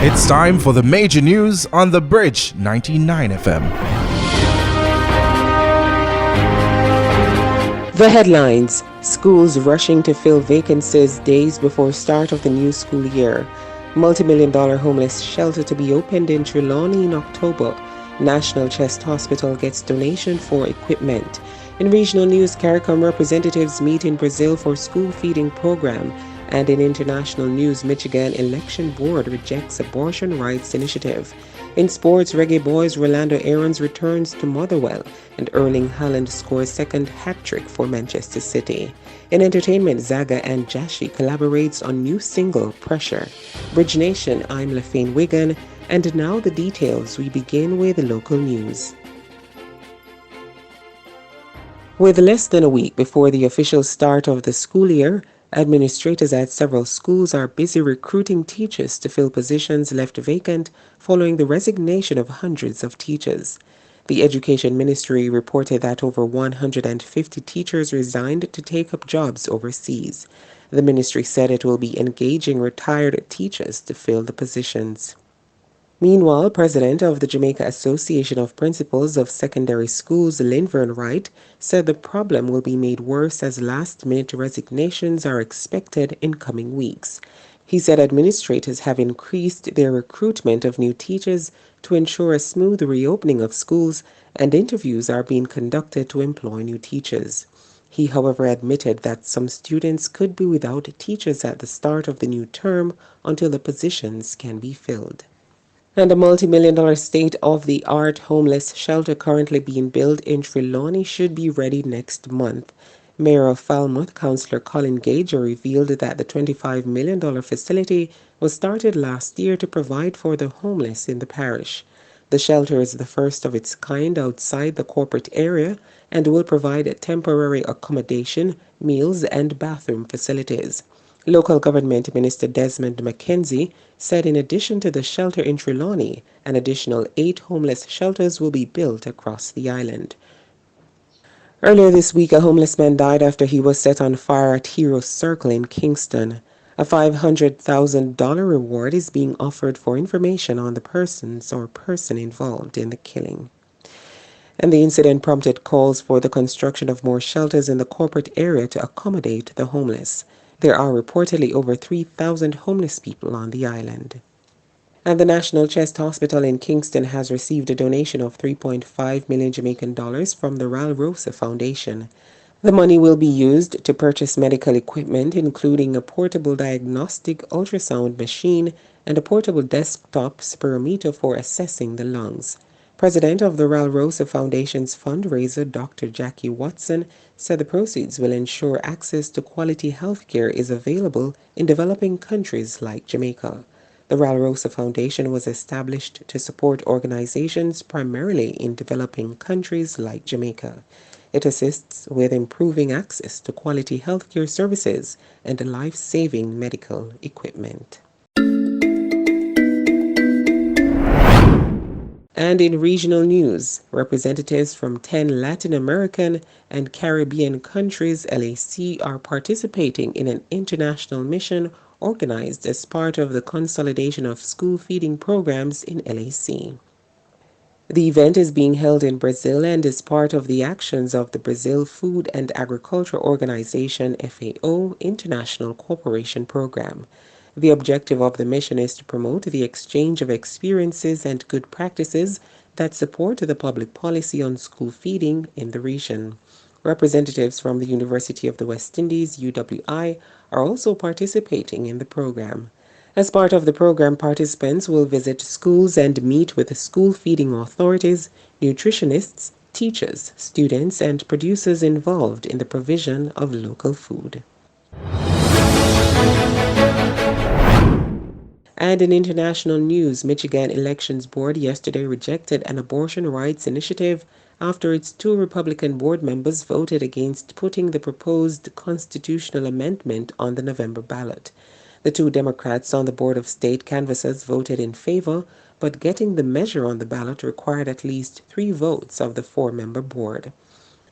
It's time for the major news on The Bridge 99 FM. The headlines: schools rushing to fill vacancies days before start of the new school year. Multimillion-dollar homeless shelter to be opened in Trelawny in October. National Chest Hospital gets donation for equipment. In regional news, CARICOM representatives meet in Brazil for school feeding program. And in international news, Michigan Election Board rejects abortion rights initiative. In sports, Reggae Boys Rolando Aarons returns to Motherwell, and Erling Haaland scores second hat-trick for Manchester City. In entertainment, Zaga and Jashi collaborates on new single, Pressure. Bridge Nation, I'm Lafayne Wigan, and now the details. We begin with local news. With less than a week before the official start of the school year, administrators at several schools are busy recruiting teachers to fill positions left vacant following the resignation of hundreds of teachers. The Education Ministry reported that over 150 teachers resigned to take up jobs overseas. The ministry said it will be engaging retired teachers to fill the positions. Meanwhile, President of the Jamaica Association of Principals of Secondary Schools, Linvern Wright, said the problem will be made worse as last-minute resignations are expected in coming weeks. He said administrators have increased their recruitment of new teachers to ensure a smooth reopening of schools, and interviews are being conducted to employ new teachers. He, however, admitted that some students could be without teachers at the start of the new term until the positions can be filled. And a multi-million-dollar state-of-the-art homeless shelter currently being built in Trelawny should be ready next month. Mayor of Falmouth, Councillor Colin Gager, revealed that the $25 million facility was started last year to provide for the homeless in the parish. The shelter is the first of its kind outside the corporate area and will provide temporary accommodation, meals, and bathroom facilities. Local Government Minister Desmond McKenzie said in addition to the shelter in Trelawny, an additional 8 homeless shelters will be built across the island. Earlier this week, a homeless man died after he was set on fire at Heroes Circle in Kingston. A $500,000 reward is being offered for information on the persons or person involved in the killing. And the incident prompted calls for the construction of more shelters in the corporate area to accommodate the homeless. There are reportedly over 3,000 homeless people on the island. And the National Chest Hospital in Kingston has received a donation of 3.5 million Jamaican dollars from the Ral Rosa Foundation. The money will be used to purchase medical equipment, including a portable diagnostic ultrasound machine and a portable desktop spirometer for assessing the lungs. President of the Ral Rosa Foundation's fundraiser, Dr. Jackie Watson, said the proceeds will ensure access to quality health care is available in developing countries like Jamaica. The Ral Rosa Foundation was established to support organizations primarily in developing countries like Jamaica. It assists with improving access to quality healthcare services and life-saving medical equipment. And in regional news, representatives from 10 Latin American and Caribbean countries, LAC, are participating in an international mission organized as part of the consolidation of school feeding programs in LAC. The event is being held in Brazil and is part of the actions of the Brazil Food and Agriculture Organization FAO International Cooperation Program. The objective of the mission is to promote the exchange of experiences and good practices that support the public policy on school feeding in the region. Representatives from the University of the West Indies, UWI, are also participating in the program. As part of the program, participants will visit schools and meet with school feeding authorities, nutritionists, teachers, students, and producers involved in the provision of local food. And in international news, Michigan Elections Board yesterday rejected an abortion rights initiative after its 2 Republican board members voted against putting the proposed constitutional amendment on the November ballot. The 2 Democrats on the Board of State Canvassers voted in favor, but getting the measure on the ballot required at least 3 votes of the 4-member board.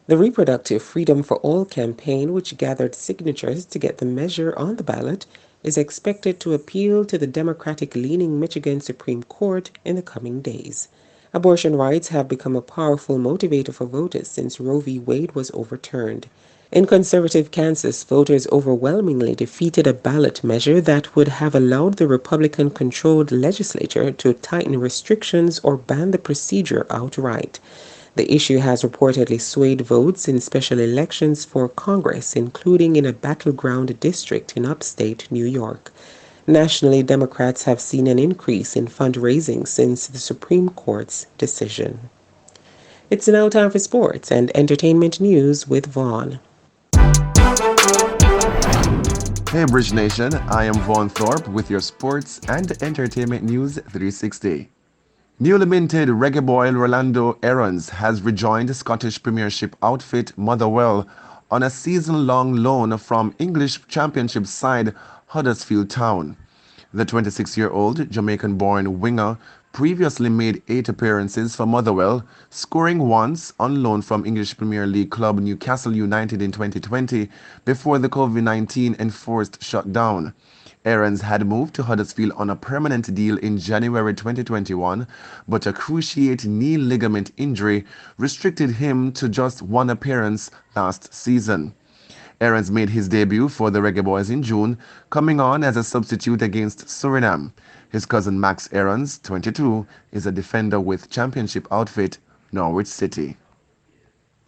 The Reproductive Freedom for All campaign, which gathered signatures to get the measure on the ballot, is expected to appeal to the Democratic leaning Michigan Supreme Court in the coming days. Abortion rights have become a powerful motivator for voters since Roe v. Wade was overturned. In conservative Kansas, voters overwhelmingly defeated a ballot measure that would have allowed the Republican controlled legislature to tighten restrictions or ban the procedure outright. The issue has reportedly swayed votes in special elections for Congress, including in a battleground district in upstate New York. Nationally, Democrats have seen an increase in fundraising since the Supreme Court's decision. It's now time for sports and entertainment news with Vaughn. Hey Bridge Nation, I am Vaughn Thorpe with your sports and entertainment news 360. Newly minted reggae boy Rolando Aarons has rejoined Scottish Premiership outfit Motherwell on a season-long loan from English Championship side Huddersfield Town. The 26-year-old Jamaican-born winger previously made 8 appearances for Motherwell, scoring once on loan from English Premier League club Newcastle United in 2020 before the COVID-19 enforced shutdown. Aarons had moved to Huddersfield on a permanent deal in January 2021, but a cruciate knee ligament injury restricted him to just one appearance last season. Aarons made his debut for the Reggae Boys in June, coming on as a substitute against Suriname. His cousin Max Aarons, 22, is a defender with championship outfit Norwich City.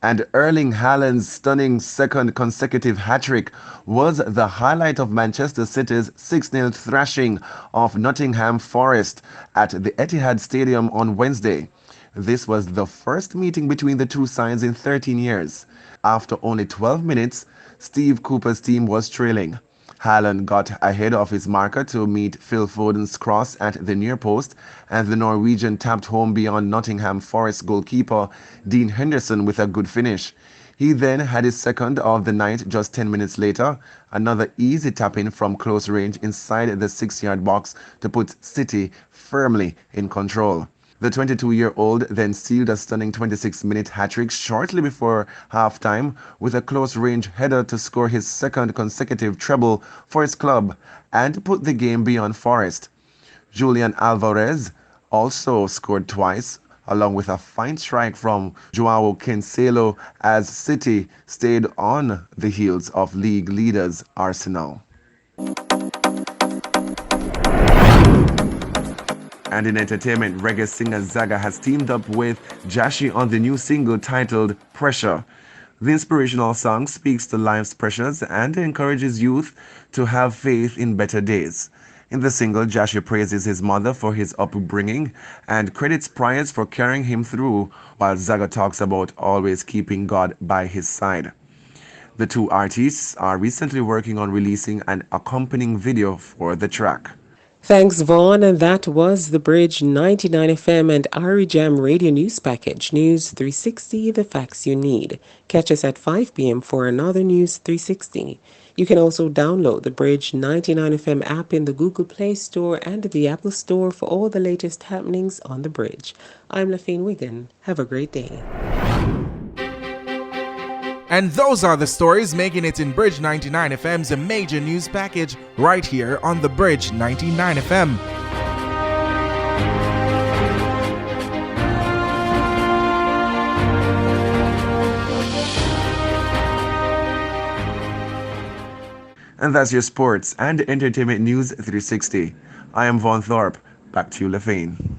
And Erling Haaland's stunning second consecutive hat-trick was the highlight of Manchester City's 6-0 thrashing of Nottingham Forest at the Etihad Stadium on Wednesday. This was the first meeting between the two sides in 13 years. After only 12 minutes, Steve Cooper's team was trailing. Haaland got ahead of his marker to meet Phil Foden's cross at the near post, and the Norwegian tapped home beyond Nottingham Forest goalkeeper Dean Henderson with a good finish. He then had his second of the night just 10 minutes later, another easy tap-in from close range inside the 6-yard box to put City firmly in control. The 22-year-old then sealed a stunning 26-minute hat-trick shortly before halftime with a close-range header to score his second consecutive treble for his club and put the game beyond Forest. Julian Alvarez also scored twice, along with a fine strike from Joao Cancelo as City stayed on the heels of league leaders Arsenal. And in entertainment, reggae singer Zaga has teamed up with Jashi on the new single titled Pressure. The inspirational song speaks to life's pressures and encourages youth to have faith in better days. In the single, Jashi praises his mother for his upbringing and credits Priors for carrying him through, while Zaga talks about always keeping God by his side. The two artists are recently working on releasing an accompanying video for the track. Thanks, Vaughn, and that was the Bridge 99 FM and Ari Jam Radio News Package. News 360, the facts you need. Catch us at 5 p.m. for another News 360. You can also download the Bridge 99 FM app in the Google Play Store and the Apple Store for all the latest happenings on the bridge. I'm Lafine Wigan. Have a great day. And those are the stories making it in Bridge 99 FM's major news package right here on the Bridge 99 FM. And that's your sports and entertainment news 360. I am Vaughn Thorpe. Back to you, Lafine.